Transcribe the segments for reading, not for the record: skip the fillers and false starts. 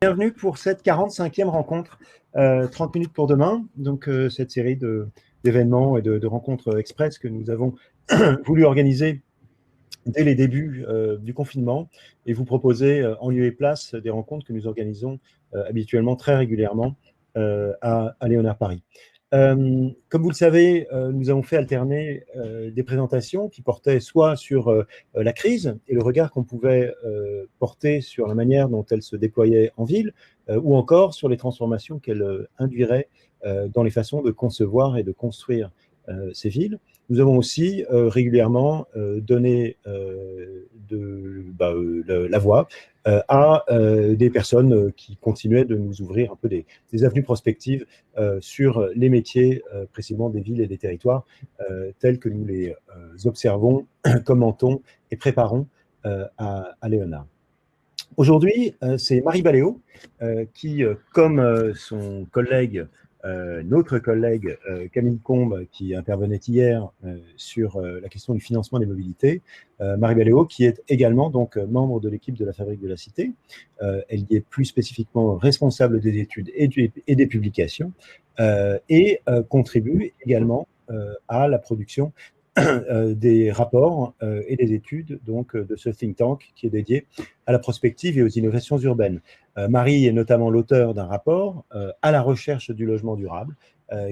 Bienvenue pour cette 45e rencontre, 30 minutes pour demain, donc cette série d'événements et de rencontres express que nous avons voulu organiser dès les débuts du confinement et vous proposer en lieu et place des rencontres que nous organisons habituellement très régulièrement à Léonard Paris. Comme vous le savez, nous avons fait alterner des présentations qui portaient soit sur la crise et le regard qu'on pouvait porter sur la manière dont elle se déployait en ville, ou encore sur les transformations qu'elle induirait dans les façons de concevoir et de construire ces villes. Nous avons aussi régulièrement donné la voix à des personnes qui continuaient de nous ouvrir un peu des avenues prospectives sur les métiers précisément des villes et des territoires tels que nous les observons, commentons et préparons à Léonard. Aujourd'hui, c'est Marie Baléo qui, comme son collègue, notre collègue Camille Combes, qui intervenait hier sur la question du financement des mobilités, Marie Baléo, qui est également donc membre de l'équipe de la Fabrique de la Cité. Elle y est plus spécifiquement responsable des études et des publications et contribue également à la production des rapports et des études donc, de ce think tank qui est dédié à la prospective et aux innovations urbaines. Marie est notamment l'auteur d'un rapport à la recherche du logement durable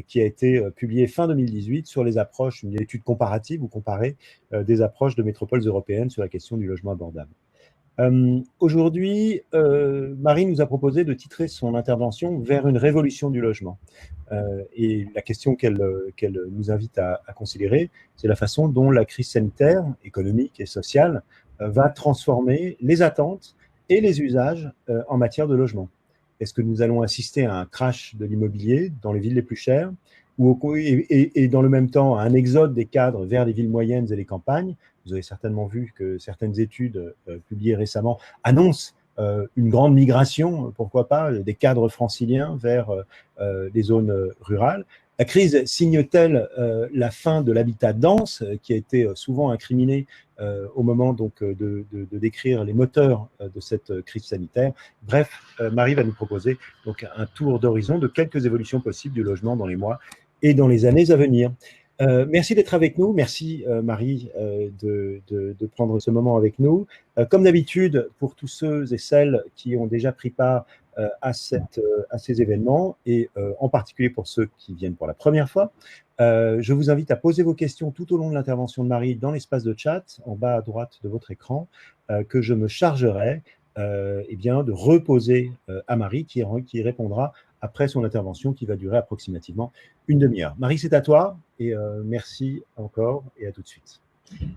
qui a été publié fin 2018 sur les approches, une étude comparative ou comparée des approches de métropoles européennes sur la question du logement abordable. Aujourd'hui, Marie nous a proposé de titrer son intervention « Vers une révolution du logement ». Et la question qu'elle nous invite à considérer, c'est la façon dont la crise sanitaire, économique et sociale va transformer les attentes et les usages en matière de logement. Est-ce que nous allons assister à un crash de l'immobilier dans les villes les plus chères et dans le même temps à un exode des cadres vers les villes moyennes et les campagnes? Vous avez certainement vu que certaines études publiées récemment annoncent une grande migration, pourquoi pas, des cadres franciliens vers les zones rurales. La crise signe-t-elle la fin de l'habitat dense, qui a été souvent incriminé au moment donc, de décrire les moteurs de cette crise sanitaire? Bref, Marie va nous proposer donc, un tour d'horizon de quelques évolutions possibles du logement dans les mois et dans les années à venir. Merci d'être avec nous. Merci, Marie, de prendre ce moment avec nous. Comme d'habitude, pour tous ceux et celles qui ont déjà pris part à ces événements, et en particulier pour ceux qui viennent pour la première fois, je vous invite à poser vos questions tout au long de l'intervention de Marie dans l'espace de chat, en bas à droite de votre écran, que je me chargerai de reposer à Marie, qui répondra après son intervention qui va durer approximativement une demi-heure. Marie, c'est à toi et merci encore et à tout de suite.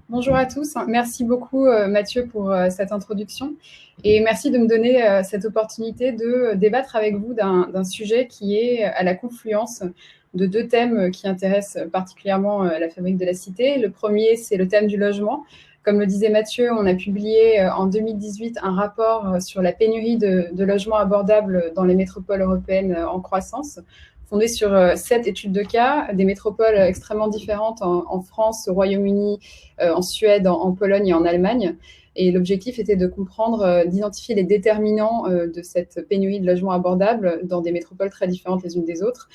Bonjour à tous, merci beaucoup Mathieu pour cette introduction et merci de me donner cette opportunité de débattre avec vous d'un sujet qui est à la confluence de deux thèmes qui intéressent particulièrement la Fabrique de la Cité. Le premier, c'est le thème du logement. Comme le disait Mathieu, on a publié en 2018 un rapport sur la pénurie de logements abordables dans les métropoles européennes en croissance, fondé sur 7 études de cas, des métropoles extrêmement différentes en France, au Royaume-Uni, en Suède, en Pologne et en Allemagne. Et l'objectif était de comprendre, d'identifier les déterminants de cette pénurie de logements abordables dans des métropoles très différentes les unes des autres,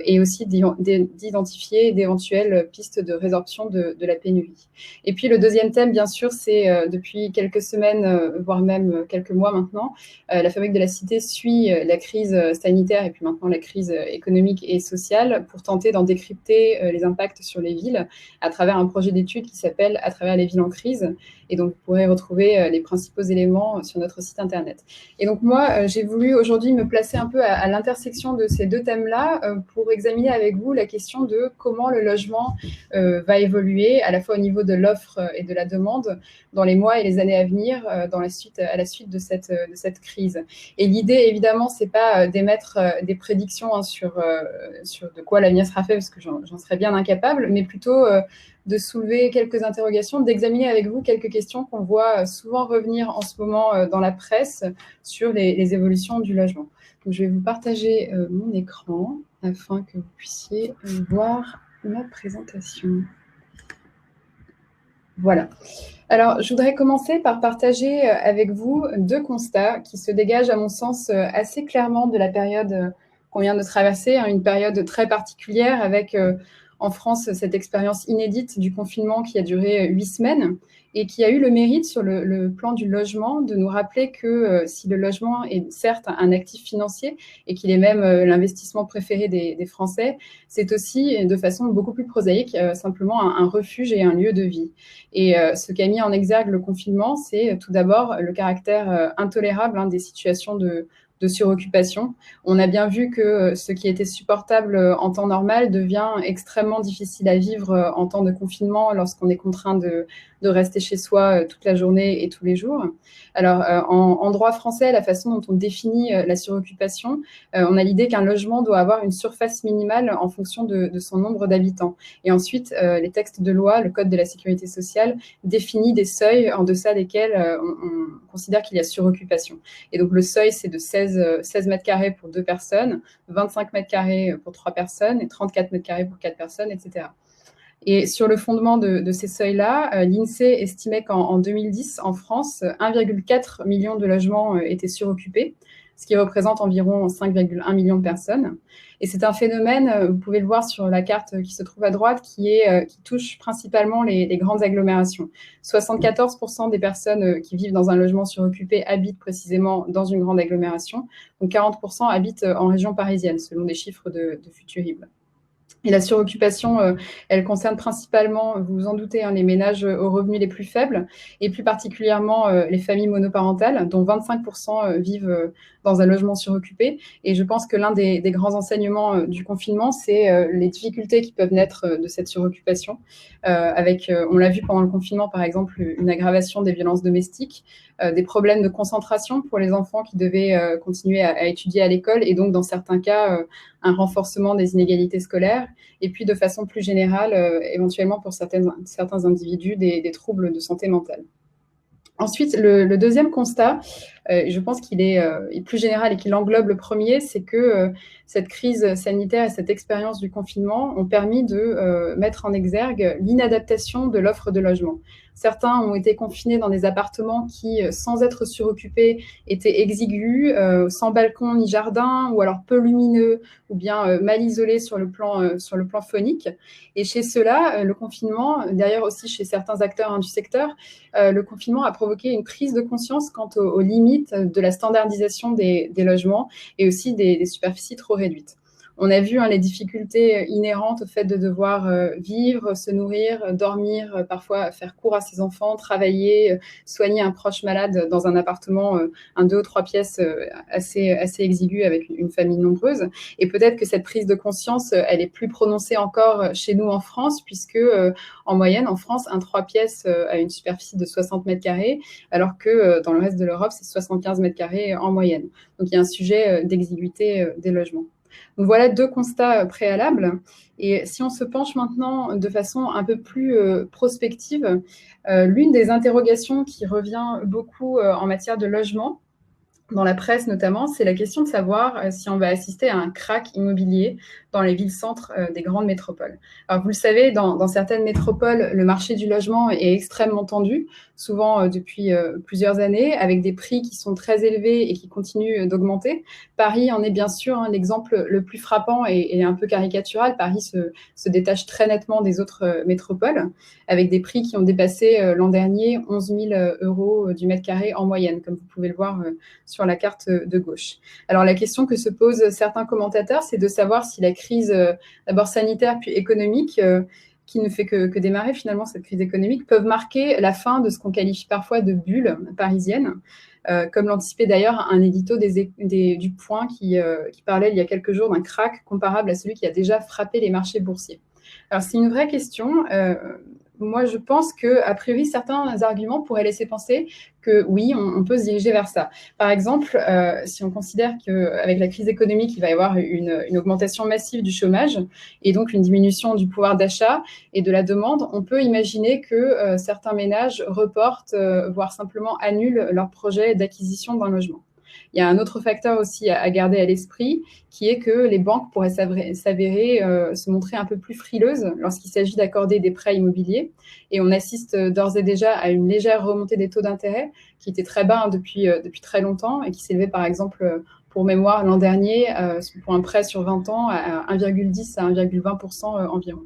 et aussi d'identifier d'éventuelles pistes de résorption de la pénurie. Et puis le deuxième thème, bien sûr, c'est depuis quelques semaines, voire même quelques mois maintenant, la Fabrique de la Cité suit la crise sanitaire et puis maintenant la crise économique et sociale pour tenter d'en décrypter les impacts sur les villes à travers un projet d'étude qui s'appelle « À travers les villes en crise ». Et donc, vous pourrez retrouver les principaux éléments sur notre site internet. Et donc, moi, j'ai voulu aujourd'hui me placer un peu à l'intersection de ces deux thèmes-là pour examiner avec vous la question de comment le logement va évoluer, à la fois au niveau de l'offre et de la demande, dans les mois et les années à venir, à la suite de cette crise. Et l'idée, évidemment, c'est pas d'émettre des prédictions sur de quoi l'avenir sera fait, parce que j'en serais bien incapable, mais plutôt de soulever quelques interrogations, d'examiner avec vous quelques questions qu'on voit souvent revenir en ce moment dans la presse sur les évolutions du logement. Donc, je vais vous partager mon écran afin que vous puissiez voir ma présentation. Voilà. Alors, je voudrais commencer par partager avec vous 2 constats qui se dégagent, à mon sens, assez clairement de la période qu'on vient de traverser, hein, une période très particulière avec, en France, cette expérience inédite du confinement qui a duré 8 semaines et qui a eu le mérite, sur le plan du logement, de nous rappeler que si le logement est certes un actif financier et qu'il est même l'investissement préféré des Français, c'est aussi, de façon beaucoup plus prosaïque, simplement un refuge et un lieu de vie. Et ce qu'a mis en exergue le confinement, c'est tout d'abord le caractère intolérable, hein, des situations de suroccupation. On a bien vu que ce qui était supportable en temps normal devient extrêmement difficile à vivre en temps de confinement lorsqu'on est contraint de rester chez soi toute la journée et tous les jours. Alors, en droit français, la façon dont on définit la suroccupation, on a l'idée qu'un logement doit avoir une surface minimale en fonction de son nombre d'habitants. Et ensuite, les textes de loi, le Code de la sécurité sociale, définit des seuils en deçà desquels on considère qu'il y a suroccupation. Et donc, le seuil, c'est de 16 mètres carrés pour 2 personnes, 25 mètres carrés pour 3 personnes et 34 mètres carrés pour 4 personnes, etc. Et sur le fondement de ces seuils-là, l'INSEE estimait qu'en 2010, en France, 1,4 million de logements étaient suroccupés, ce qui représente environ 5,1 millions de personnes. Et c'est un phénomène, vous pouvez le voir sur la carte qui se trouve à droite, qui touche principalement les grandes agglomérations. 74% des personnes qui vivent dans un logement suroccupé habitent précisément dans une grande agglomération, donc 40% habitent en région parisienne, selon des chiffres de Futurible. Et la suroccupation, elle concerne principalement, vous vous en doutez, hein, les ménages aux revenus les plus faibles et plus particulièrement les familles monoparentales, dont 25% vivent dans un logement suroccupé. Et je pense que l'un des grands enseignements du confinement, c'est les difficultés qui peuvent naître de cette suroccupation, avec, on l'a vu pendant le confinement, par exemple, une aggravation des violences domestiques, des problèmes de concentration pour les enfants qui devaient continuer à étudier à l'école et donc, dans certains cas, un renforcement des inégalités scolaires, et puis de façon plus générale, éventuellement pour certains individus, des troubles de santé mentale. Ensuite, le deuxième constat, je pense qu'il est plus général et qu'il englobe le premier, c'est que cette crise sanitaire et cette expérience du confinement ont permis de mettre en exergue l'inadaptation de l'offre de logement. Certains ont été confinés dans des appartements qui, sans être suroccupés, étaient exigus, sans balcon ni jardin, ou alors peu lumineux, ou bien mal isolés sur le plan phonique. Et chez ceux-là, le confinement, d'ailleurs aussi chez certains acteurs du secteur, le confinement a provoqué une prise de conscience quant aux limites de la standardisation des logements et aussi des superficies trop réduites. On a vu les difficultés inhérentes au fait de devoir vivre, se nourrir, dormir, parfois faire cours à ses enfants, travailler, soigner un proche malade dans un appartement, un 2 ou 3 pièces assez exigu avec une famille nombreuse. Et peut-être que cette prise de conscience, elle est plus prononcée encore chez nous en France, puisque en moyenne, en France, un 3 pièces a une superficie de 60 mètres carrés, alors que dans le reste de l'Europe, c'est 75 mètres carrés en moyenne. Donc il y a un sujet d'exiguïté des logements. Donc voilà 2 constats préalables. Et si on se penche maintenant de façon un peu plus prospective, l'une des interrogations qui revient beaucoup en matière de logement, dans la presse notamment, c'est la question de savoir si on va assister à un krach immobilier dans les villes-centres des grandes métropoles. Alors vous le savez, dans certaines métropoles, le marché du logement est extrêmement tendu, souvent depuis plusieurs années, avec des prix qui sont très élevés et qui continuent d'augmenter. Paris en est bien sûr l'exemple le plus frappant et un peu caricatural. Paris se détache très nettement des autres métropoles, avec des prix qui ont dépassé l'an dernier 11 000 € du mètre carré en moyenne, comme vous pouvez le voir sur la carte de gauche. Alors la question que se posent certains commentateurs, c'est de savoir si la crise d'abord sanitaire puis économique, qui ne fait que démarrer finalement cette crise économique, peuvent marquer la fin de ce qu'on qualifie parfois de bulle parisienne, comme l'anticipait d'ailleurs un édito du Point qui parlait il y a quelques jours d'un krach comparable à celui qui a déjà frappé les marchés boursiers. Alors c'est une vraie question. Moi, je pense qu'a priori, certains arguments pourraient laisser penser que oui, on peut se diriger vers ça. Par exemple, si on considère qu'avec la crise économique, il va y avoir une augmentation massive du chômage et donc une diminution du pouvoir d'achat et de la demande, on peut imaginer que certains ménages reportent, voire simplement annulent leur projet d'acquisition d'un logement. Il y a un autre facteur aussi à garder à l'esprit, qui est que les banques pourraient se montrer un peu plus frileuses lorsqu'il s'agit d'accorder des prêts immobiliers. Et on assiste d'ores et déjà à une légère remontée des taux d'intérêt, qui était très bas depuis très longtemps et qui s'élevait par exemple, pour mémoire, l'an dernier, pour un prêt sur 20 ans, à 1,10 à 1,20% environ.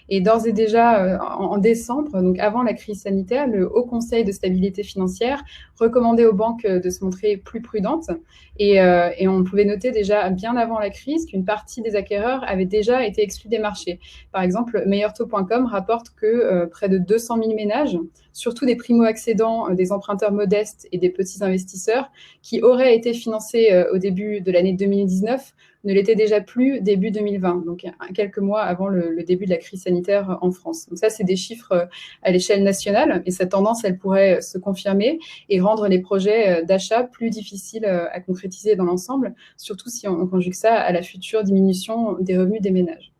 Et d'ores et déjà, en décembre, donc avant la crise sanitaire, le Haut Conseil de stabilité financière recommandait aux banques de se montrer plus prudentes. Et on pouvait noter déjà bien avant la crise qu'une partie des acquéreurs avait déjà été exclue des marchés. Par exemple, meilleurtaux.com rapporte que près de 200 000 ménages, surtout des primo-accédants, des emprunteurs modestes et des petits investisseurs, qui auraient été financés au début de l'année 2019, ne l'était déjà plus début 2020, donc quelques mois avant le début de la crise sanitaire en France. Donc ça, c'est des chiffres à l'échelle nationale, et cette tendance, elle pourrait se confirmer et rendre les projets d'achat plus difficiles à concrétiser dans l'ensemble, surtout si on conjugue ça à la future diminution des revenus des ménages.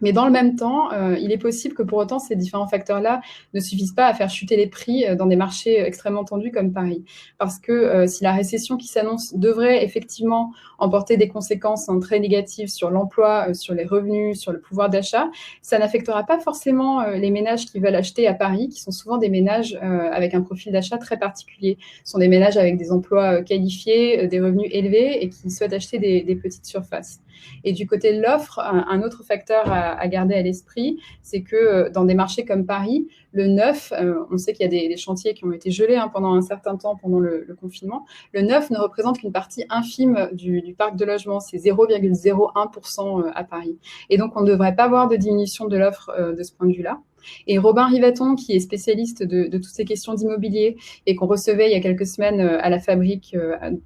Mais dans le même temps, il est possible que pour autant, ces différents facteurs-là ne suffisent pas à faire chuter les prix dans des marchés extrêmement tendus comme Paris. Parce que si la récession qui s'annonce devrait effectivement emporter des conséquences très négatives sur l'emploi, sur les revenus, sur le pouvoir d'achat, ça n'affectera pas forcément les ménages qui veulent acheter à Paris, qui sont souvent des ménages avec un profil d'achat très particulier. Ce sont des ménages avec des emplois qualifiés, des revenus élevés et qui souhaitent acheter des petites surfaces. Et du côté de l'offre, un autre facteur à garder à l'esprit, c'est que dans des marchés comme Paris, le neuf, on sait qu'il y a des chantiers qui ont été gelés pendant un certain temps pendant le confinement, le neuf ne représente qu'une partie infime du parc de logement, c'est 0,01% à Paris. Et donc, on ne devrait pas voir de diminution de l'offre de ce point de vue-là. Et Robin Rivaton, qui est spécialiste de toutes ces questions d'immobilier et qu'on recevait il y a quelques semaines à la Fabrique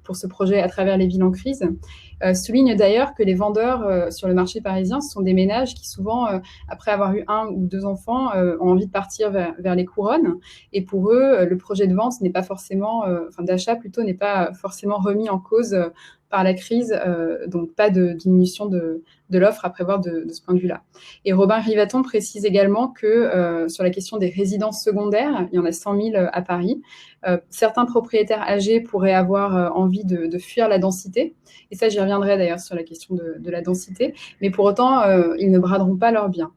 pour ce projet à travers les villes en crise, souligne d'ailleurs que les vendeurs sur le marché parisien, ce sont des ménages qui souvent, après avoir eu 1 ou 2 enfants, ont envie de partir vers les couronnes. Et pour eux, le projet de vente n'est pas forcément, d'achat plutôt, n'est pas forcément remis en cause par la crise, donc pas de diminution de l'offre à prévoir de ce point de vue-là. Et Robin Rivaton précise également que sur la question des résidences secondaires, il y en a 100 000 à Paris, certains propriétaires âgés pourraient avoir envie de fuir la densité, et ça j'y reviendrai d'ailleurs sur la question de la densité, mais pour autant, ils ne braderont pas leurs biens.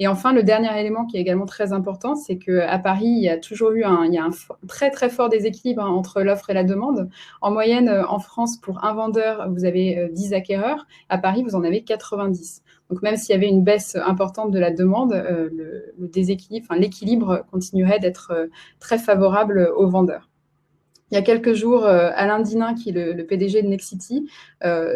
Et enfin, le dernier élément qui est également très important, c'est qu'à Paris, il y a toujours eu un très, très fort déséquilibre entre l'offre et la demande. En moyenne, en France, pour un vendeur, vous avez 10 acquéreurs. À Paris, vous en avez 90. Donc, même s'il y avait une baisse importante de la demande, le déséquilibre, l'équilibre continuerait d'être très favorable aux vendeurs. Il y a quelques jours, Alain Dinin, qui est le PDG de Nexity,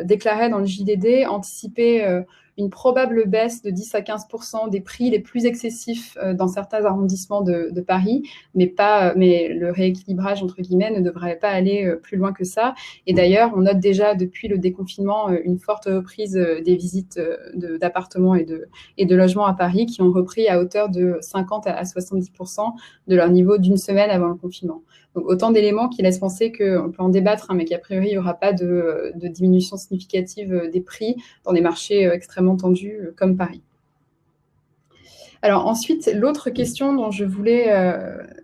déclarait dans le JDD anticiper une probable baisse de 10 à 15% des prix les plus excessifs dans certains arrondissements de Paris, mais le rééquilibrage, entre guillemets, ne devrait pas aller plus loin que ça. Et d'ailleurs, on note déjà depuis le déconfinement une forte reprise des visites d'appartements et de logements à Paris qui ont repris à hauteur de 50 à 70% de leur niveau d'une semaine avant le confinement. Donc, autant d'éléments qui laissent penser qu'on peut en débattre, mais qu'a priori, il n'y aura pas de diminution significative des prix dans des marchés extrêmement tendus comme Paris. Alors ensuite, l'autre question dont je voulais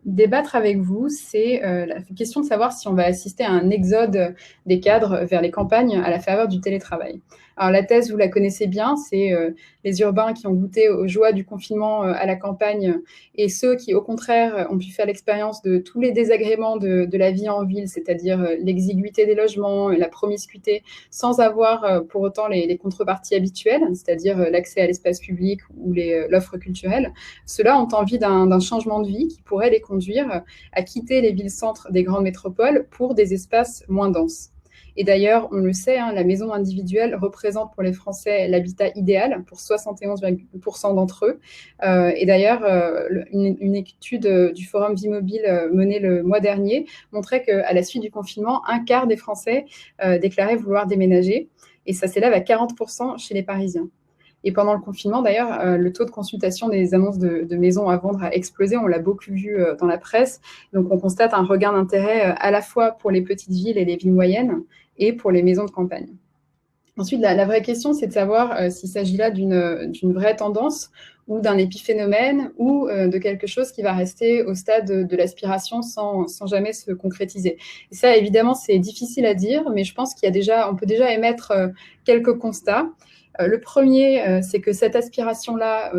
débattre avec vous, c'est la question de savoir si on va assister à un exode des cadres vers les campagnes à la faveur du télétravail. Alors la thèse, vous la connaissez bien, c'est les urbains qui ont goûté aux joies du confinement à la campagne et ceux qui, au contraire, ont pu faire l'expérience de tous les désagréments de la vie en ville, c'est-à-dire l'exiguïté des logements, la promiscuité, sans avoir pour autant les contreparties habituelles, c'est-à-dire l'accès à l'espace public ou l'offre culturelle. Ceux-là ont envie d'un changement de vie qui pourrait les conduire à quitter les villes-centres des grandes métropoles pour des espaces moins denses. Et d'ailleurs, on le sait, la maison individuelle représente pour les Français l'habitat idéal pour 71% d'entre eux. Et d'ailleurs, une étude du Forum Vie Mobile menée le mois dernier montrait qu'à la suite du confinement, un quart des Français déclaraient vouloir déménager. Et ça s'élève à 40% chez les Parisiens. Et pendant le confinement, d'ailleurs, le taux de consultation des annonces de maisons à vendre a explosé. On l'a beaucoup vu dans la presse. Donc, on constate un regain d'intérêt à la fois pour les petites villes et les villes moyennes et pour les maisons de campagne. Ensuite, la vraie question, c'est de savoir s'il s'agit là d'une vraie tendance ou d'un épiphénomène ou de quelque chose qui va rester au stade de l'aspiration sans jamais se concrétiser. Et ça, évidemment, c'est difficile à dire, mais je pense on peut déjà émettre quelques constats. Le premier, c'est que cette aspiration-là,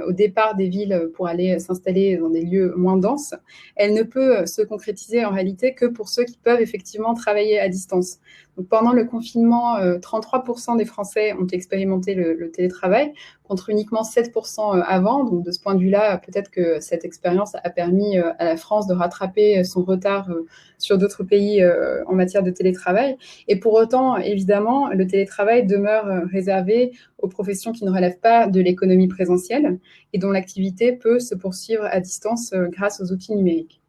au départ des villes pour aller s'installer dans des lieux moins denses, elle ne peut se concrétiser en réalité que pour ceux qui peuvent effectivement travailler à distance. Donc, pendant le confinement, 33% des Français ont expérimenté le télétravail, contre uniquement 7% avant. Donc, de ce point de vue-là, peut-être que cette expérience a permis à la France de rattraper son retard sur d'autres pays en matière de télétravail. Et pour autant, évidemment, le télétravail demeure réservé aux professions qui ne relèvent pas de l'économie présentielle et dont l'activité peut se poursuivre à distance grâce aux outils numériques.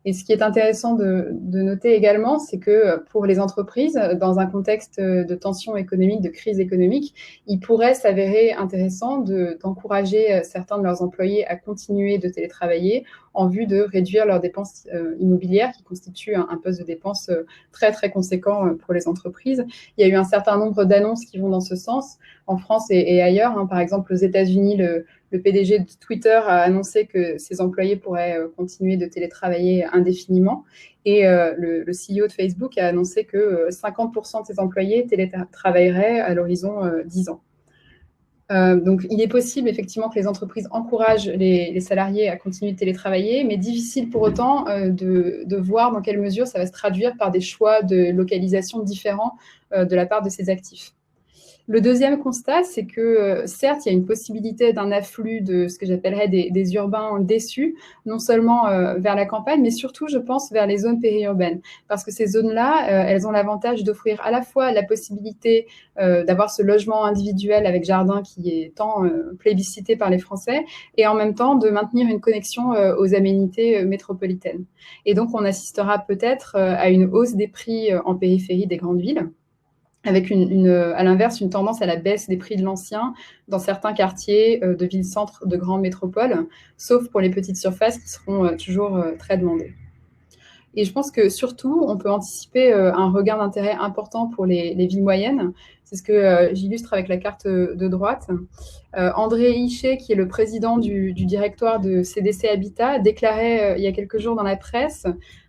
Et ce qui est intéressant de noter également, c'est que pour les entreprises, dans un contexte de tension économique, de crise économique, il pourrait s'avérer intéressant d'encourager certains de leurs employés à continuer de télétravailler en vue de réduire leurs dépenses immobilières, qui constituent un poste de dépenses très, très conséquent pour les entreprises. Il y a eu un certain nombre d'annonces qui vont dans ce sens, en France et ailleurs. Par exemple, aux États-Unis, le PDG de Twitter a annoncé que ses employés pourraient continuer de télétravailler indéfiniment. Et le CEO de Facebook a annoncé que 50% de ses employés télétravailleraient à l'horizon 10 ans. Donc, il est possible effectivement que les entreprises encouragent les salariés à continuer de télétravailler, mais difficile pour autant de voir dans quelle mesure ça va se traduire par des choix de localisation différents de la part de ces actifs. Le deuxième constat, c'est que certes, il y a une possibilité d'un afflux de ce que j'appellerais des urbains déçus, non seulement vers la campagne, mais surtout, je pense, vers les zones périurbaines. Parce que ces zones-là, elles ont l'avantage d'offrir à la fois la possibilité d'avoir ce logement individuel avec jardin qui est tant plébiscité par les Français, et en même temps de maintenir une connexion aux aménités métropolitaines. Et donc, on assistera peut-être à une hausse des prix en périphérie des grandes villes, avec à l'inverse une tendance à la baisse des prix de l'ancien dans certains quartiers de villes-centres de grandes métropoles, sauf pour les petites surfaces qui seront toujours très demandées. Et je pense que surtout, on peut anticiper un regain d'intérêt important pour les villes moyennes. C'est ce que j'illustre avec la carte de droite. André Hichet, qui est le président du directoire de CDC Habitat, déclarait il y a quelques jours dans la presse,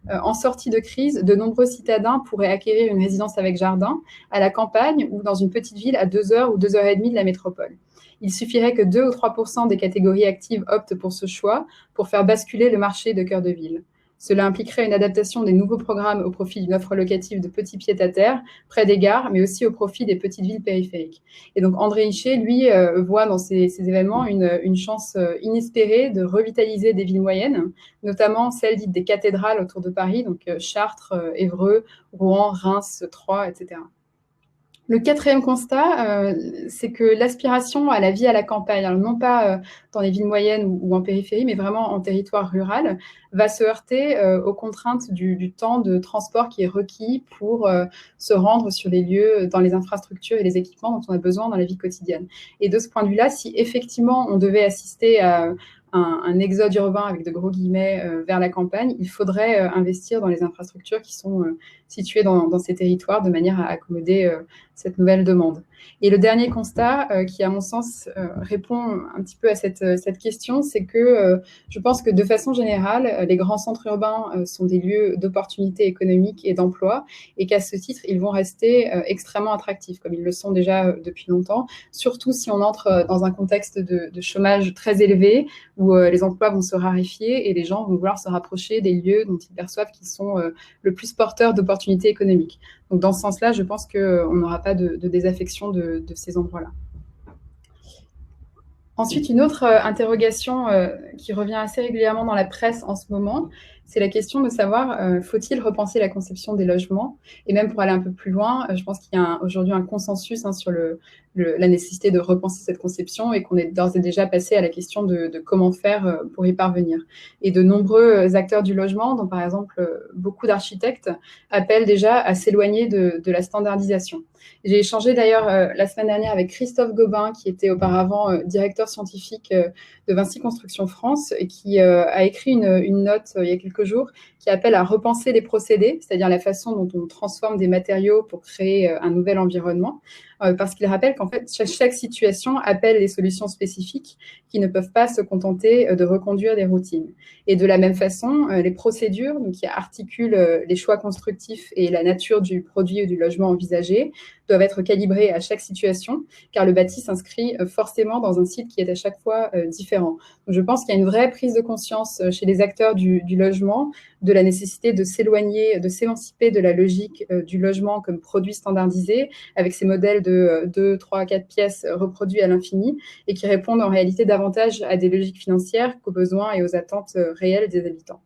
en sortie de crise, de nombreux citadins pourraient acquérir une résidence avec jardin à la campagne ou dans une petite ville à 2 heures ou 2 heures et demie de la métropole. Il suffirait que 2 ou 3% des catégories actives optent pour ce choix pour faire basculer le marché de cœur de ville. Cela impliquerait une adaptation des nouveaux programmes au profit d'une offre locative de petits pieds-à-terre, près des gares, mais aussi au profit des petites villes périphériques. Et donc André Hichet, lui, voit dans ces événements une chance inespérée de revitaliser des villes moyennes, notamment celles dites des cathédrales autour de Paris, donc Chartres, Évreux, Rouen, Reims, Troyes, etc. Le quatrième constat, c'est que l'aspiration à la vie à la campagne, alors non pas dans les villes moyennes ou en périphérie, mais vraiment en territoire rural, va se heurter aux contraintes du temps de transport qui est requis pour se rendre sur les lieux, dans les infrastructures et les équipements dont on a besoin dans la vie quotidienne. Et de ce point de vue-là, si effectivement on devait assister à un exode urbain avec de gros guillemets vers la campagne, il faudrait investir dans les infrastructures qui sont situées dans ces territoires de manière à accommoder cette nouvelle demande. Et le dernier constat, qui à mon sens répond un petit peu à cette question, c'est que je pense que de façon générale, les grands centres urbains sont des lieux d'opportunités économiques et d'emploi, et qu'à ce titre, ils vont rester extrêmement attractifs, comme ils le sont déjà depuis longtemps, surtout si on entre dans un contexte de chômage très élevé, où les emplois vont se raréfier et les gens vont vouloir se rapprocher des lieux dont ils perçoivent qu'ils sont le plus porteurs d'opportunités économiques. Donc, dans ce sens-là, je pense qu'on n'aura pas de désaffection de ces endroits-là. Ensuite, une autre interrogation qui revient assez régulièrement dans la presse en ce moment, c'est la question de savoir, faut-il repenser la conception des logements? Et même pour aller un peu plus loin, je pense qu'il y a aujourd'hui un consensus sur la nécessité de repenser cette conception et qu'on est d'ores et déjà passé à la question de comment faire pour y parvenir. Et de nombreux acteurs du logement, dont par exemple beaucoup d'architectes, appellent déjà à s'éloigner de la standardisation. J'ai échangé d'ailleurs la semaine dernière avec Christophe Gobin, qui était auparavant directeur scientifique de Vinci Construction France, et qui a écrit une note il y a quelques quelques jours, qui appelle à repenser les procédés, c'est-à-dire la façon dont on transforme des matériaux pour créer un nouvel environnement, parce qu'il rappelle qu'en fait, chaque situation appelle les solutions spécifiques qui ne peuvent pas se contenter de reconduire des routines. Et de la même façon, les procédures donc, qui articulent les choix constructifs et la nature du produit ou du logement envisagé doivent être calibrées à chaque situation, car le bâti s'inscrit forcément dans un cycle qui est à chaque fois différent. Donc, je pense qu'il y a une vraie prise de conscience chez les acteurs du logement de la nécessité de s'éloigner, de s'émanciper de la logique du logement comme produit standardisé, avec ces modèles de 2, 3, 4 pièces reproduits à l'infini, et qui répondent en réalité davantage à des logiques financières qu'aux besoins et aux attentes réelles des habitants.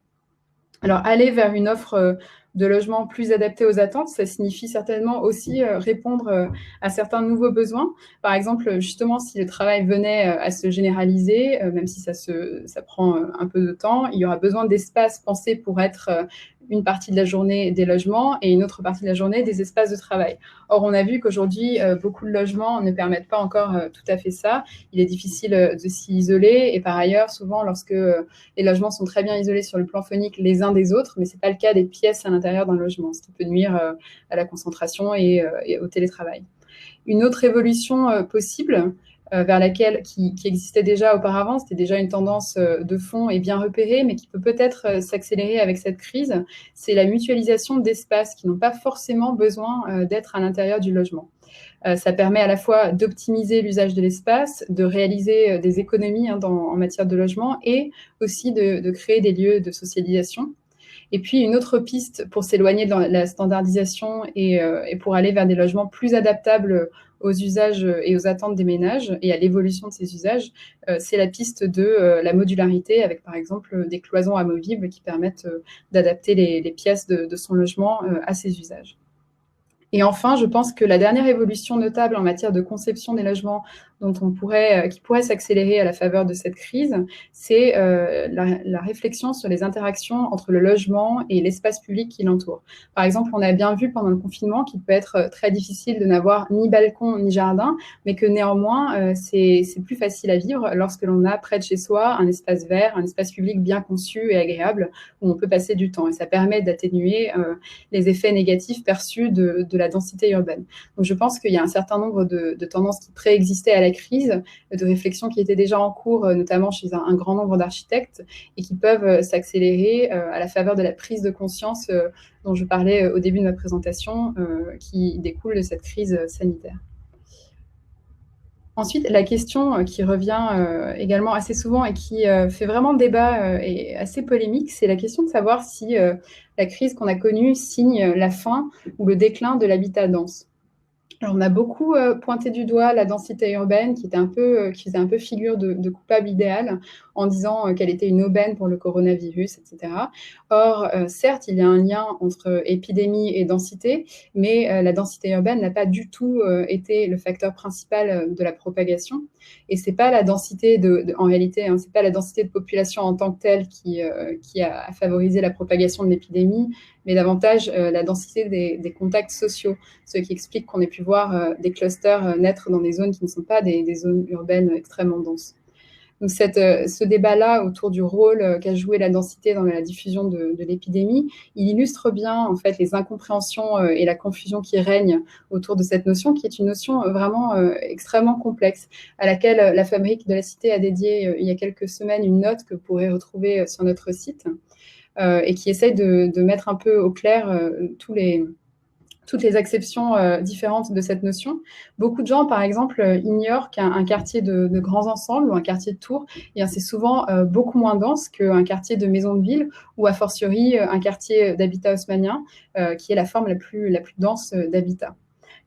Alors, aller vers une offre de logement plus adaptée aux attentes, ça signifie certainement aussi répondre à certains nouveaux besoins. Par exemple, justement, si le travail venait à se généraliser, même si ça prend un peu de temps, il y aura besoin d'espaces pensés pour être une partie de la journée des logements et une autre partie de la journée des espaces de travail. Or, on a vu qu'aujourd'hui, beaucoup de logements ne permettent pas encore tout à fait ça. Il est difficile de s'y isoler et par ailleurs, souvent, lorsque les logements sont très bien isolés sur le plan phonique les uns des autres, mais ce n'est pas le cas des pièces à l'intérieur d'un logement, ce qui peut nuire à la concentration et au télétravail. Une autre évolution possible, vers laquelle qui existait déjà auparavant, c'était déjà une tendance de fond et bien repérée, mais qui peut peut-être s'accélérer avec cette crise, c'est la mutualisation d'espaces qui n'ont pas forcément besoin d'être à l'intérieur du logement. Ça permet à la fois d'optimiser l'usage de l'espace, de réaliser des économies en matière de logement et aussi de créer des lieux de socialisation. Et puis, une autre piste pour s'éloigner de la standardisation et pour aller vers des logements plus adaptables aux usages et aux attentes des ménages et à l'évolution de ces usages, c'est la piste de la modularité avec, par exemple, des cloisons amovibles qui permettent d'adapter les pièces de son logement à ces usages. Et enfin, je pense que la dernière évolution notable en matière de conception des logements qui pourrait s'accélérer à la faveur de cette crise, c'est la réflexion sur les interactions entre le logement et l'espace public qui l'entoure. Par exemple, on a bien vu pendant le confinement qu'il peut être très difficile de n'avoir ni balcon ni jardin, mais que néanmoins, c'est plus facile à vivre lorsque l'on a près de chez soi un espace vert, un espace public bien conçu et agréable où on peut passer du temps. Et ça permet d'atténuer les effets négatifs perçus de la densité urbaine. Donc, je pense qu'il y a un certain nombre de tendances qui préexistaient à la crise, de réflexions qui étaient déjà en cours, notamment chez un grand nombre d'architectes, et qui peuvent s'accélérer à la faveur de la prise de conscience dont je parlais au début de ma présentation, qui découle de cette crise sanitaire. Ensuite, la question qui revient également assez souvent et qui fait vraiment débat et assez polémique, c'est la question de savoir si la crise qu'on a connue signe la fin ou le déclin de l'habitat dense. Alors, on a beaucoup pointé du doigt la densité urbaine qui faisait un peu figure de coupable idéal en disant qu'elle était une aubaine pour le coronavirus, etc. Or, certes, il y a un lien entre épidémie et densité, mais la densité urbaine n'a pas du tout été le facteur principal de la propagation. Et c'est pas la densité en réalité, hein, c'est pas la densité de population en tant que telle qui a favorisé la propagation de l'épidémie, mais davantage la densité des contacts sociaux, ce qui explique qu'on ait pu voir des clusters naître dans des zones qui ne sont pas des zones urbaines extrêmement denses. Donc ce débat-là autour du rôle qu'a joué la densité dans la diffusion de l'épidémie, il illustre bien en fait les incompréhensions et la confusion qui règnent autour de cette notion, qui est une notion vraiment extrêmement complexe, à laquelle la Fabrique de la Cité a dédié il y a quelques semaines une note que vous pourrez retrouver sur notre site, et qui essaye de mettre un peu au clair toutes les acceptions différentes de cette notion. Beaucoup de gens, par exemple, ignorent qu'un quartier de grands ensembles ou un quartier de tours, c'est souvent beaucoup moins dense qu'un quartier de maison de ville ou, a fortiori, un quartier d'habitat haussmannien, qui est la forme la plus dense d'habitat.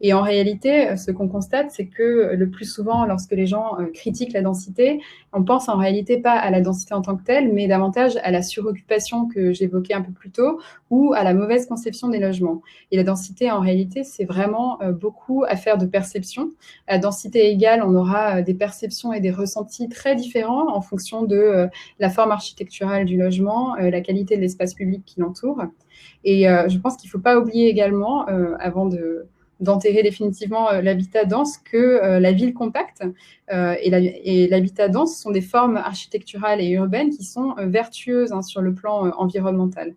Et en réalité, ce qu'on constate, c'est que le plus souvent, lorsque les gens critiquent la densité, on pense en réalité pas à la densité en tant que telle, mais davantage à la suroccupation que j'évoquais un peu plus tôt ou à la mauvaise conception des logements. Et la densité, en réalité, c'est vraiment beaucoup affaire de perception. À densité égale, on aura des perceptions et des ressentis très différents en fonction de la forme architecturale du logement, la qualité de l'espace public qui l'entoure. Et je pense qu'il ne faut pas oublier également, avant de d'enterrer définitivement l'habitat dense que la ville compacte. Et l'habitat dense sont des formes architecturales et urbaines qui sont vertueuses sur le plan environnemental.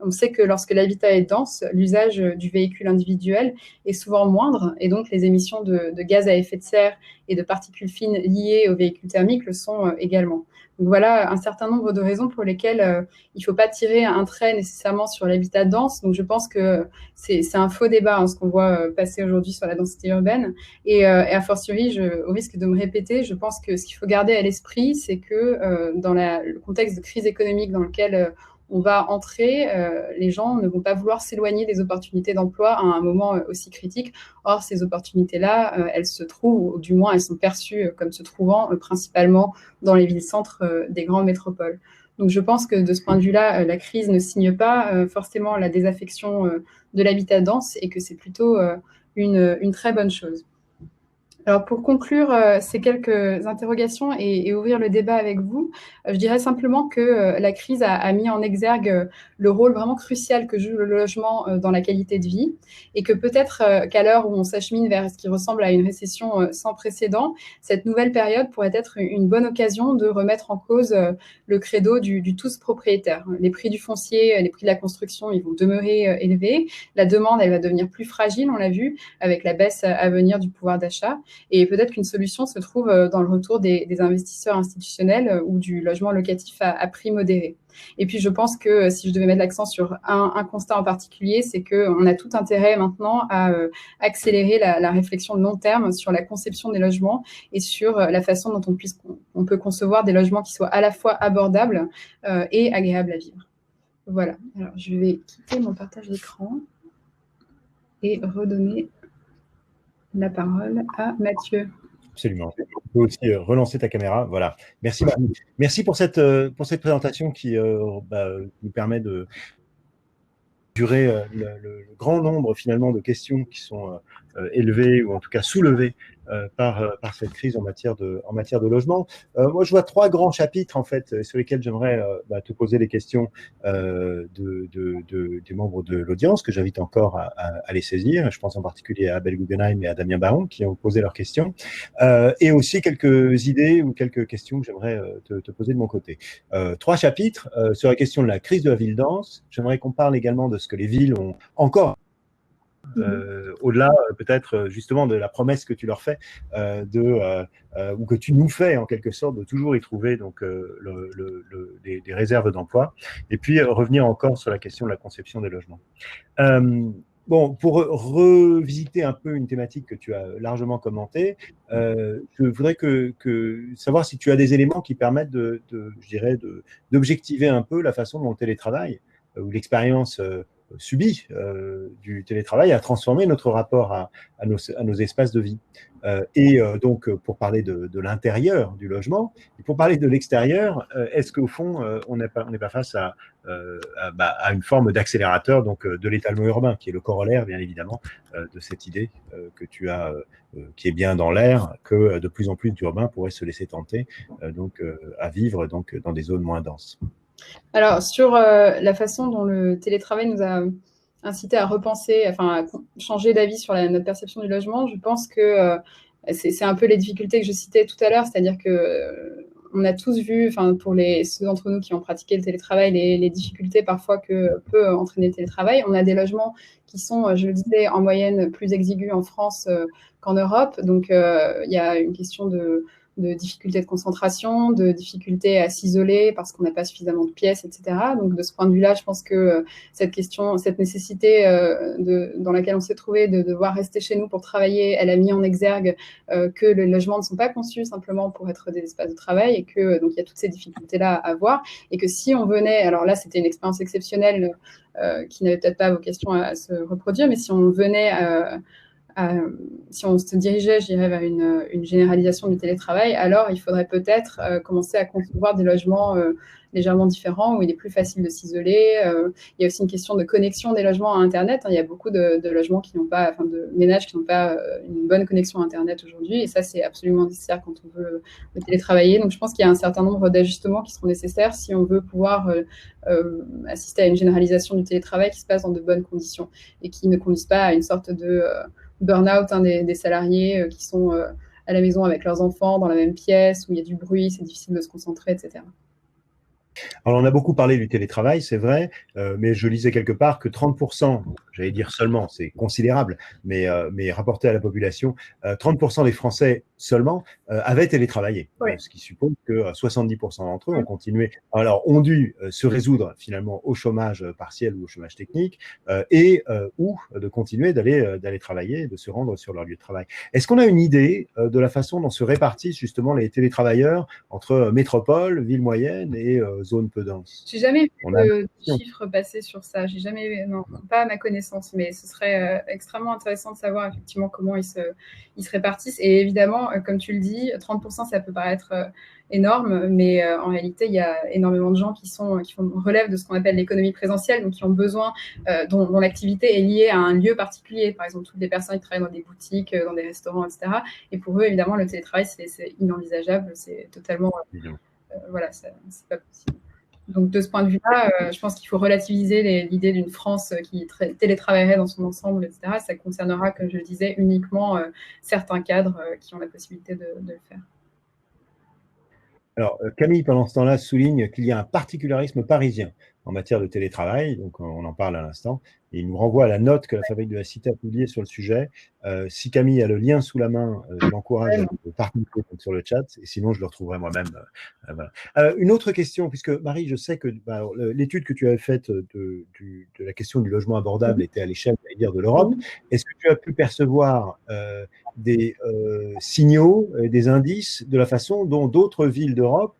On sait que lorsque l'habitat est dense, l'usage du véhicule individuel est souvent moindre et donc les émissions de gaz à effet de serre et de particules fines liées aux véhicules thermiques le sont également. Donc voilà un certain nombre de raisons pour lesquelles il ne faut pas tirer un trait nécessairement sur l'habitat dense. Donc je pense que c'est un faux débat ce qu'on voit passer aujourd'hui sur la densité urbaine. Et a fortiori, au risque de me répéter, je pense que ce qu'il faut garder à l'esprit, c'est que dans le contexte de crise économique dans lequel on va entrer, les gens ne vont pas vouloir s'éloigner des opportunités d'emploi à un moment aussi critique. Or, ces opportunités-là, elles se trouvent, ou du moins elles sont perçues comme se trouvant principalement dans les villes-centres des grandes métropoles. Donc je pense que de ce point de vue-là, la crise ne signe pas forcément la désaffection de l'habitat dense et que c'est plutôt une très bonne chose. Alors pour conclure ces quelques interrogations et ouvrir le débat avec vous, je dirais simplement que la crise a mis en exergue le rôle vraiment crucial que joue le logement dans la qualité de vie et que peut-être qu'à l'heure où on s'achemine vers ce qui ressemble à une récession sans précédent, cette nouvelle période pourrait être une bonne occasion de remettre en cause le credo du tous propriétaire. Les prix du foncier, les prix de la construction, ils vont demeurer élevés. La demande, elle va devenir plus fragile, on l'a vu, avec la baisse à venir du pouvoir d'achat. Et peut-être qu'une solution se trouve dans le retour des investisseurs institutionnels ou du logement locatif à prix modéré. Et puis, je pense que si je devais mettre l'accent sur un constat en particulier, c'est qu'on a tout intérêt maintenant à accélérer la réflexion de long terme sur la conception des logements et sur la façon dont on peut concevoir des logements qui soient à la fois abordables et agréables à vivre. Voilà. Alors, je vais quitter mon partage d'écran et redonner la parole à Mathieu. Absolument. Tu peux aussi relancer ta caméra. Voilà. Merci, Marie. Merci pour cette présentation qui nous permet de durer le grand nombre finalement de questions qui sont élevées ou en tout cas soulevées par cette crise en matière de logement. Moi, je vois trois grands chapitres en fait sur lesquels j'aimerais te poser des questions des membres de l'audience que j'invite encore à les saisir. Je pense en particulier à Abel Guggenheim et à Damien Baron qui ont posé leurs questions et aussi quelques idées ou quelques questions que j'aimerais te poser de mon côté. Trois chapitres sur la question de la crise de la ville dense. J'aimerais qu'on parle également de ce que les villes ont encore au-delà peut-être justement de la promesse que tu leur fais ou que tu nous fais en quelque sorte de toujours y trouver donc des réserves d'emploi et puis revenir encore sur la question de la conception des logements. Bon, pour revisiter un peu une thématique que tu as largement commentée, je voudrais savoir si tu as des éléments qui permettent d'objectiver un peu la façon dont le télétravail ou l'expérience subie du télétravail a transformé notre rapport à nos espaces de vie. Donc, pour parler de l'intérieur du logement, et pour parler de l'extérieur, est-ce qu'au fond, on n'est pas face à une forme d'accélérateur donc de l'étalement urbain, qui est le corollaire, bien évidemment, de cette idée que tu as, qui est bien dans l'air, que de plus en plus d'urbains pourraient se laisser tenter à vivre donc, dans des zones moins denses. Alors, sur la façon dont le télétravail nous a incité à repenser, à changer d'avis sur notre perception du logement, je pense que c'est un peu les difficultés que je citais tout à l'heure, c'est-à-dire que on a tous vu, pour ceux d'entre nous qui ont pratiqué le télétravail, les difficultés parfois que peut entraîner le télétravail. On a des logements qui sont, je le disais, en moyenne plus exigus en France qu'en Europe. Donc, il y a une question de difficultés de concentration, de difficultés à s'isoler parce qu'on n'a pas suffisamment de pièces, etc. Donc, de ce point de vue-là, je pense que cette nécessité dans laquelle on s'est trouvé de devoir rester chez nous pour travailler, elle a mis en exergue que les logements ne sont pas conçus simplement pour être des espaces de travail et que donc il y a toutes ces difficultés-là à voir et que si on venait, alors là, c'était une expérience exceptionnelle qui n'avait peut-être pas vocation à se reproduire, mais si on venait si on se dirigeait, je dirais, vers une généralisation du télétravail, alors il faudrait peut-être commencer à concevoir des logements légèrement différents où il est plus facile de s'isoler. Il y a aussi une question de connexion des logements à Internet. Il y a beaucoup de logements qui n'ont pas, de ménages qui n'ont pas une bonne connexion à Internet aujourd'hui, et ça, c'est absolument nécessaire quand on veut télétravailler. Donc, je pense qu'il y a un certain nombre d'ajustements qui seront nécessaires si on veut pouvoir assister à une généralisation du télétravail qui se passe dans de bonnes conditions et qui ne conduise pas à une sorte de burn-out des salariés qui sont à la maison avec leurs enfants, dans la même pièce, où il y a du bruit, c'est difficile de se concentrer, etc. Alors, on a beaucoup parlé du télétravail, c'est vrai, mais je lisais quelque part que 30%, j'allais dire seulement, c'est considérable, mais rapporté à la population, 30% des Français seulement avaient télétravaillé, Ouais. ce qui suppose que 70% d'entre eux ont continué, alors ont dû se résoudre finalement au chômage partiel ou au chômage technique, ou de continuer d'aller travailler, de se rendre sur leur lieu de travail. Est-ce qu'on a une idée de la façon dont se répartissent justement les télétravailleurs entre métropole, ville moyenne et zone peu dense? J'ai jamais vu de chiffres passer sur ça. J'ai jamais, non, pas à ma connaissance, mais ce serait extrêmement intéressant de savoir effectivement comment ils se répartissent. Et évidemment, comme tu le dis, 30%, ça peut paraître énorme, mais en réalité, il y a énormément de gens qui relèvent de ce qu'on appelle l'économie présentielle, donc qui ont besoin, dont l'activité est liée à un lieu particulier. Par exemple, toutes les personnes qui travaillent dans des boutiques, dans des restaurants, etc. Et pour eux, évidemment, le télétravail, c'est inenvisageable. C'est totalement, voilà, c'est pas possible. Donc, de ce point de vue-là, je pense qu'il faut relativiser l'idée d'une France qui télétravaillerait dans son ensemble, etc. Ça concernera, comme je le disais, uniquement certains cadres qui ont la possibilité de le faire. Alors, Camille, pendant ce temps-là, souligne qu'il y a un particularisme parisien en matière de télétravail, donc on en parle à l'instant, et il nous renvoie à la note que la Fabrique de la Cité a publiée sur le sujet. Si Camille a le lien sous la main, je l'encourage à le partager sur le chat, et sinon je le retrouverai moi-même. Voilà. Une autre question, puisque Marie, je sais que l'étude que tu avais faite de la question du logement abordable était à l'échelle, de l'Europe. Est-ce que tu as pu percevoir des signaux, des indices de la façon dont d'autres villes d'Europe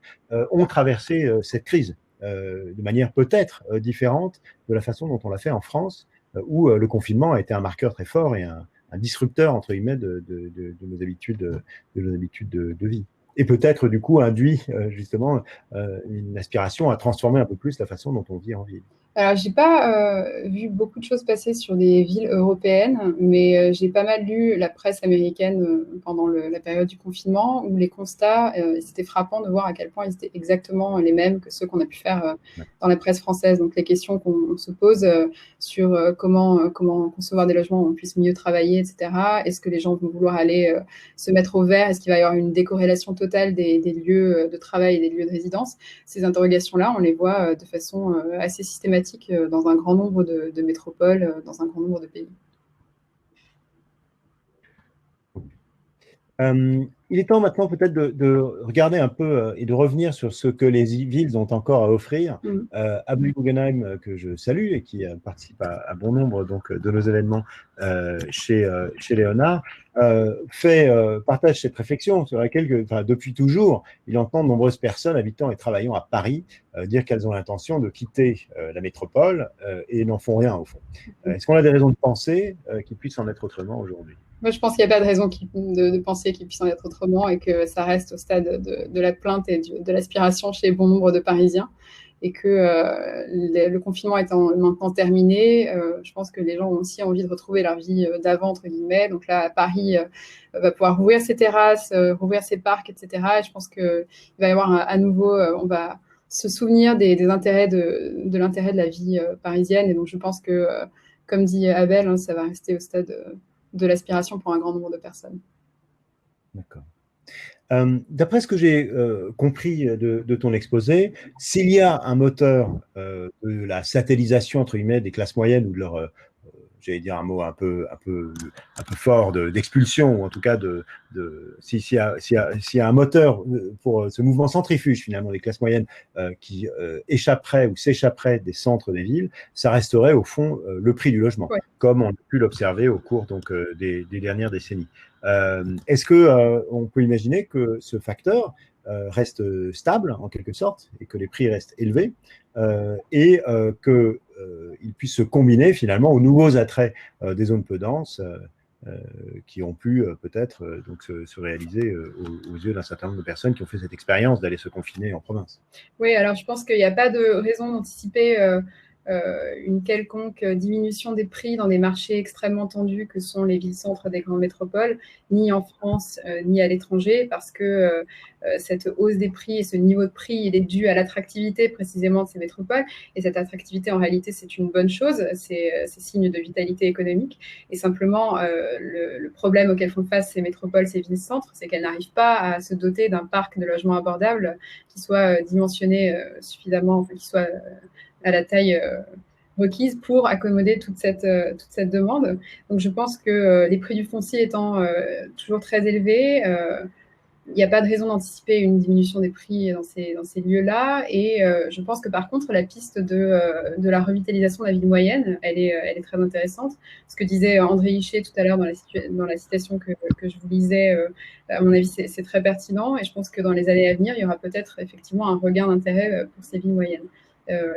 ont traversé cette crise de manière peut-être différente de la façon dont on l'a fait en France, où le confinement a été un marqueur très fort et un disrupteur, entre guillemets, de nos habitudes, de vie. Et peut-être, du coup, induit justement une aspiration à transformer un peu plus la façon dont on vit en ville. Alors, j'ai pas vu beaucoup de choses passer sur des villes européennes, mais j'ai pas mal lu la presse américaine pendant la période du confinement, où les constats, c'était frappant de voir à quel point ils étaient exactement les mêmes que ceux qu'on a pu faire dans la presse française. Donc, les questions qu'on se pose sur comment concevoir des logements où on puisse mieux travailler, etc. Est-ce que les gens vont vouloir aller se mettre au vert? Est-ce qu'il va y avoir une décorrélation totale des lieux de travail et des lieux de résidence? Ces interrogations-là, on les voit de façon assez systématique dans un grand nombre de métropoles, dans un grand nombre de pays. Il est temps maintenant peut-être de regarder un peu et de revenir sur ce que les villes ont encore à offrir. Abel Guggenheim, que je salue et qui participe à bon nombre donc, de nos événements chez Léonard, partage cette réflexion sur laquelle, depuis toujours, il entend de nombreuses personnes habitant et travaillant à Paris dire qu'elles ont l'intention de quitter la métropole et n'en font rien au fond. Est-ce qu'on a des raisons de penser qu'il puisse en être autrement aujourd'hui? Moi, je pense qu'il n'y a pas de raison de penser qu'il puisse en être autrement et que ça reste au stade de la plainte et de l'aspiration chez bon nombre de Parisiens. Et que le confinement étant maintenant terminé, je pense que les gens ont aussi envie de retrouver leur vie d'avant, entre guillemets. Donc là, Paris va pouvoir rouvrir ses terrasses, rouvrir ses parcs, etc. Et je pense qu'il va y avoir à nouveau, on va se souvenir des intérêts de l'intérêt de la vie parisienne. Et donc, je pense que, comme dit Abel, hein, ça va rester au stade de l'aspiration pour un grand nombre de personnes. D'accord. D'après ce que j'ai compris de ton exposé, s'il y a un moteur de la satellisation entre guillemets des classes moyennes ou de leur, j'allais dire un mot un peu fort d'expulsion, ou en tout cas s'il y a un moteur pour ce mouvement centrifuge finalement des classes moyennes qui échapperait ou s'échapperait des centres des villes, ça resterait au fond le prix du logement, comme on a pu l'observer au cours donc des dernières décennies. Est-ce que on peut imaginer que ce facteur reste stable en quelque sorte et que les prix restent élevés et qu'il puisse se combiner finalement aux nouveaux attraits des zones peu denses qui ont pu peut-être donc se réaliser aux yeux d'un certain nombre de personnes qui ont fait cette expérience d'aller se confiner en province? Oui, alors je pense qu'il n'y a pas de raison d'anticiper une quelconque diminution des prix dans des marchés extrêmement tendus que sont les villes-centres des grandes métropoles, ni en France, ni à l'étranger, parce que cette hausse des prix et ce niveau de prix, il est dû à l'attractivité précisément de ces métropoles. Et cette attractivité, en réalité, c'est une bonne chose, c'est signe de vitalité économique. Et simplement, le problème auquel font face ces métropoles, ces villes-centres, c'est qu'elles n'arrivent pas à se doter d'un parc de logements abordables qui soit dimensionné suffisamment, enfin, qui soit à la taille requise pour accommoder toute cette demande. Donc, je pense que les prix du foncier étant toujours très élevés, il n'y a pas de raison d'anticiper une diminution des prix dans ces lieux-là. Et je pense que par contre, la piste de la revitalisation de la ville moyenne, elle est très intéressante. Ce que disait André Hichet tout à l'heure dans la citation que je vous lisais, à mon avis, c'est très pertinent. Et je pense que dans les années à venir, il y aura peut-être effectivement un regain d'intérêt pour ces villes moyennes.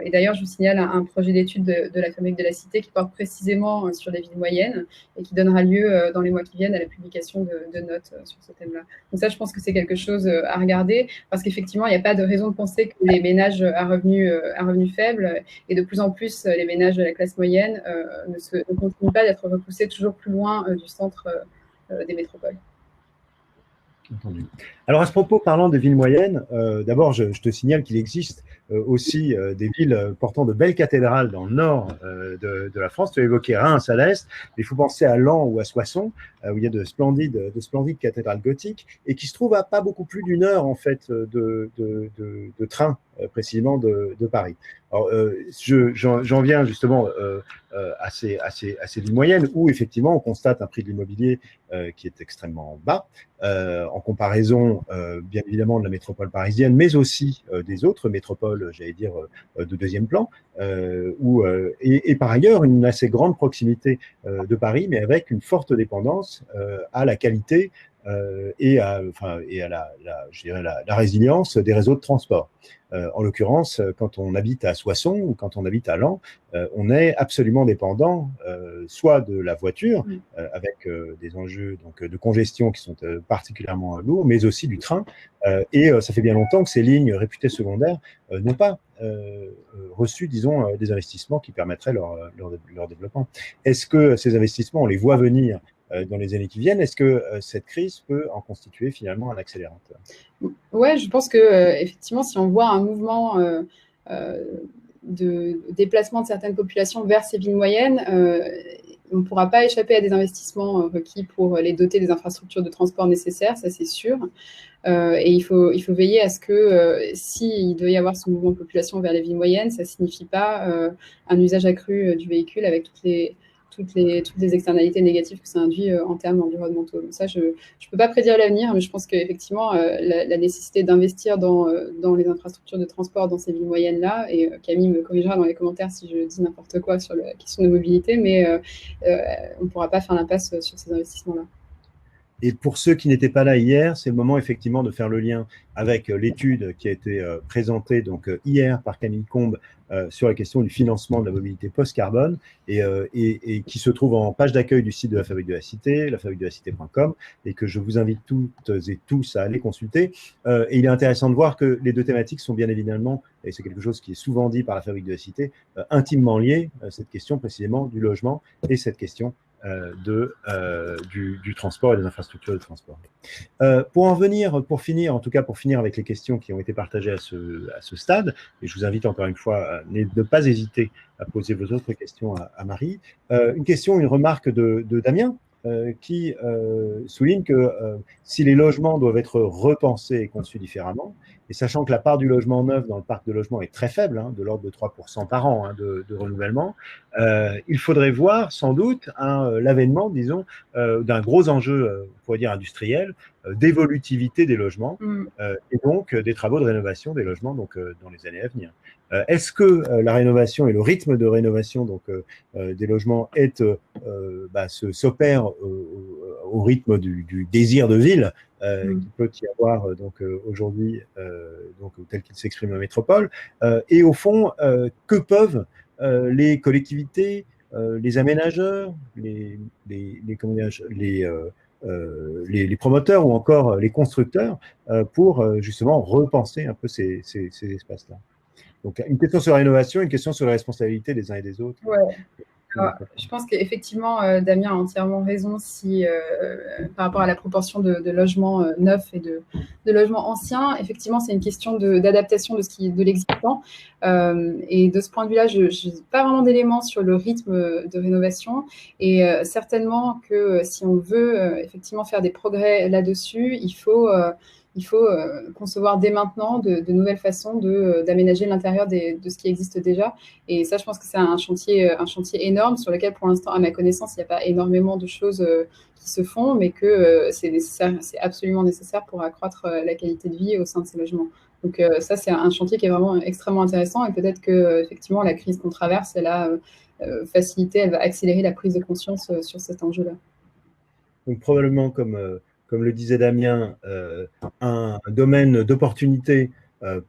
Et d'ailleurs, je vous signale un projet d'étude de la Fabrique de la Cité qui porte précisément sur les villes moyennes et qui donnera lieu dans les mois qui viennent à la publication de notes sur ce thème-là. Donc ça, je pense que c'est quelque chose à regarder parce qu'effectivement, il n'y a pas de raison de penser que les ménages à revenus faibles et de plus en plus les ménages de la classe moyenne ne continuent pas d'être repoussés toujours plus loin du centre des métropoles. Entendu. Alors à ce propos, parlant des villes moyennes, d'abord je te signale qu'il existe aussi des villes portant de belles cathédrales dans le nord de la France. Tu as évoqué Reims à l'est, mais il faut penser à Laon ou à Soissons, où il y a de splendides cathédrales gothiques et qui se trouvent à pas beaucoup plus d'une heure en fait de train précisément de Paris. Alors j'en viens justement à ces villes moyennes où effectivement on constate un prix de l'immobilier qui est extrêmement bas en comparaison bien évidemment de la métropole parisienne, mais aussi des autres métropoles, j'allais dire, de deuxième plan, et par ailleurs une assez grande proximité de Paris, mais avec une forte dépendance à la qualité et à je dirais la résilience des réseaux de transport. En l'occurrence, quand on habite à Soissons ou quand on habite à Laon, on est absolument dépendant soit de la voiture, avec des enjeux donc, de congestion qui sont particulièrement lourds, mais aussi du train. Et ça fait bien longtemps que ces lignes réputées secondaires n'ont pas reçu, disons, des investissements qui permettraient leur développement. Est-ce que ces investissements, on les voit venir dans les années qui viennent? Est-ce que cette crise peut en constituer finalement un accélérateur? Ouais, je pense que effectivement, si on voit un mouvement de déplacement de certaines populations vers ces villes moyennes, on ne pourra pas échapper à des investissements requis pour les doter des infrastructures de transport nécessaires, ça c'est sûr. Et il faut veiller à ce que s'il doit y avoir ce mouvement de population vers les villes moyennes, ça ne signifie pas un usage accru du véhicule avec toutes les externalités négatives que ça induit en termes environnementaux. Donc ça, je ne peux pas prédire l'avenir, mais je pense qu'effectivement, la nécessité d'investir dans les infrastructures de transport dans ces villes moyennes-là, et Camille me corrigera dans les commentaires si je dis n'importe quoi sur la question de mobilité, mais on ne pourra pas faire l'impasse sur ces investissements-là. Et pour ceux qui n'étaient pas là hier, c'est le moment effectivement de faire le lien avec l'étude qui a été présentée donc hier par Camille Combes sur la question du financement de la mobilité post-carbone et qui se trouve en page d'accueil du site de la Fabrique de la Cité, lafabriquedelacité.com, et que je vous invite toutes et tous à aller consulter. Et il est intéressant de voir que les deux thématiques sont bien évidemment, et c'est quelque chose qui est souvent dit par la Fabrique de la Cité, intimement liées, cette question précisément du logement et cette question du transport et des infrastructures de transport. Pour finir avec les questions qui ont été partagées à ce stade, et je vous invite encore une fois à ne pas hésiter à poser vos autres questions à Marie. Une remarque de Damien qui souligne que si les logements doivent être repensés et conçus différemment, et sachant que la part du logement neuf dans le parc de logement est très faible, de l'ordre de 3% par an de renouvellement, il faudrait voir sans doute l'avènement, disons, d'un gros enjeu, on pourrait dire industriel, d'évolutivité des logements et donc des travaux de rénovation des logements donc, dans les années à venir. Est-ce que la rénovation et le rythme de rénovation donc, des logements s'opère au rythme du désir de ville qu'il peut y avoir donc aujourd'hui tel qu'il s'exprime en métropole et au fond que peuvent les collectivités, les aménageurs, les promoteurs ou encore les constructeurs pour justement repenser un peu ces espaces-là? Donc, une question sur la rénovation, une question sur la responsabilité des uns et des autres. Ouais. Alors, je pense qu'effectivement, Damien a entièrement raison par rapport à la proportion de logements neufs et de logements anciens. Effectivement, c'est une question d'adaptation de l'existant. Et de ce point de vue-là, je n'ai pas vraiment d'éléments sur le rythme de rénovation. Et certainement que si on veut effectivement faire des progrès là-dessus, il faut concevoir dès maintenant de nouvelles façons d'aménager l'intérieur de ce qui existe déjà. Et ça, je pense que c'est un chantier énorme sur lequel, pour l'instant, à ma connaissance, il n'y a pas énormément de choses qui se font, mais que c'est absolument nécessaire pour accroître la qualité de vie au sein de ces logements. Donc ça, c'est un chantier qui est vraiment extrêmement intéressant, et peut-être que effectivement la crise qu'on traverse, elle a facilité, elle va accélérer la prise de conscience sur cet enjeu-là. Donc probablement, comme le disait Damien, un domaine d'opportunité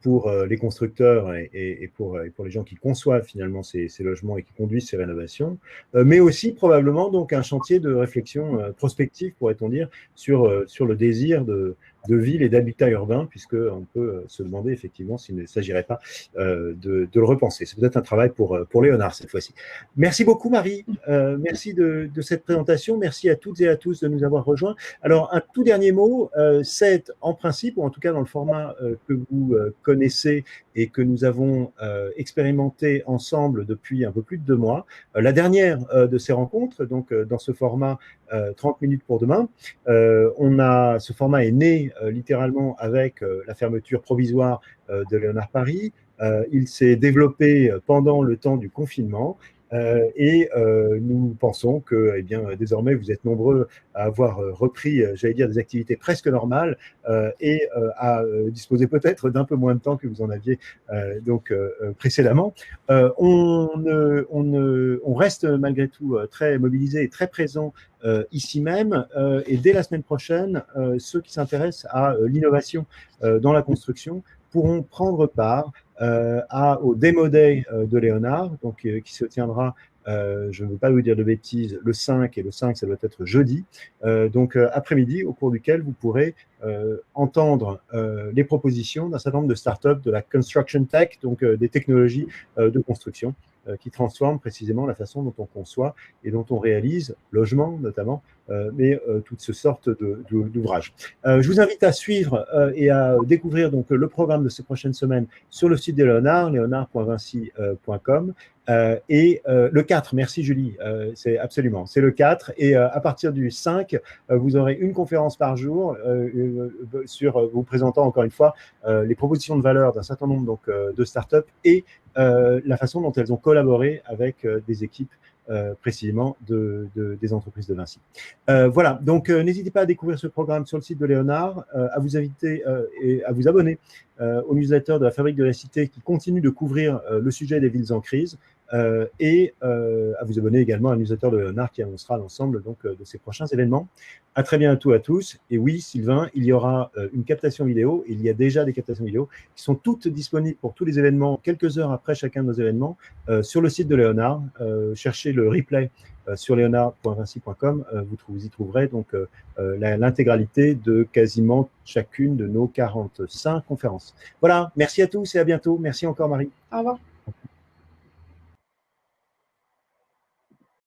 pour les constructeurs et pour les gens qui conçoivent finalement ces logements et qui conduisent ces rénovations, mais aussi probablement donc un chantier de réflexion prospective, pourrait-on dire, sur le désir de ville et d'habitat urbain, puisqu'on peut se demander effectivement s'il ne s'agirait pas de le repenser. C'est peut-être un travail pour Léonard cette fois-ci. Merci beaucoup Marie, merci de cette présentation, merci à toutes et à tous de nous avoir rejoints. Alors un tout dernier mot, c'est en principe, ou en tout cas dans le format que vous connaissez et que nous avons expérimenté ensemble depuis un peu plus de 2 mois, la dernière de ces rencontres, donc dans ce format 30 minutes pour demain. Ce format est né littéralement avec la fermeture provisoire de Léonard Paris. Il s'est développé pendant le temps du confinement. Et nous pensons que eh bien, désormais, vous êtes nombreux à avoir repris, j'allais dire, des activités presque normales et à disposer peut-être d'un peu moins de temps que vous en aviez précédemment. On reste malgré tout très mobilisés et très présents ici même, et dès la semaine prochaine, ceux qui s'intéressent à l'innovation dans la construction pourront prendre part au Demo Day de Léonard, donc, qui se tiendra, je ne veux pas vous dire de bêtises, le 5, et le 5, ça doit être jeudi, donc après-midi, au cours duquel vous pourrez entendre les propositions d'un certain nombre de startups de la construction tech, donc des technologies de construction, qui transforment précisément la façon dont on conçoit et dont on réalise, logement notamment, mais toutes ces sortes d'ouvrages. Je vous invite à suivre et à découvrir donc le programme de ces prochaines semaines sur le site de Léonard, léonard.vinci.com. Et le 4, merci Julie, c'est le 4, et à partir du 5, vous aurez une conférence par jour vous présentant encore une fois les propositions de valeur d'un certain nombre donc, de startups et la façon dont elles ont collaboré avec des équipes précisément des entreprises de Vinci. Voilà, donc n'hésitez pas à découvrir ce programme sur le site de Léonard, à vous inviter et à vous abonner au newsletter de la Fabrique de la Cité qui continue de couvrir le sujet des villes en crise, et à vous abonner également à la newsletter de Léonard qui annoncera l'ensemble donc de ces prochains événements. À très bientôt à tous. Et oui, Sylvain, il y aura une captation vidéo. Il y a déjà des captations vidéo qui sont toutes disponibles pour tous les événements, quelques heures après chacun de nos événements, sur le site de Léonard. Cherchez le replay sur léonard.vinci.com. Vous y trouverez donc l'intégralité de quasiment chacune de nos 45 conférences. Voilà, merci à tous et à bientôt. Merci encore Marie. Au revoir.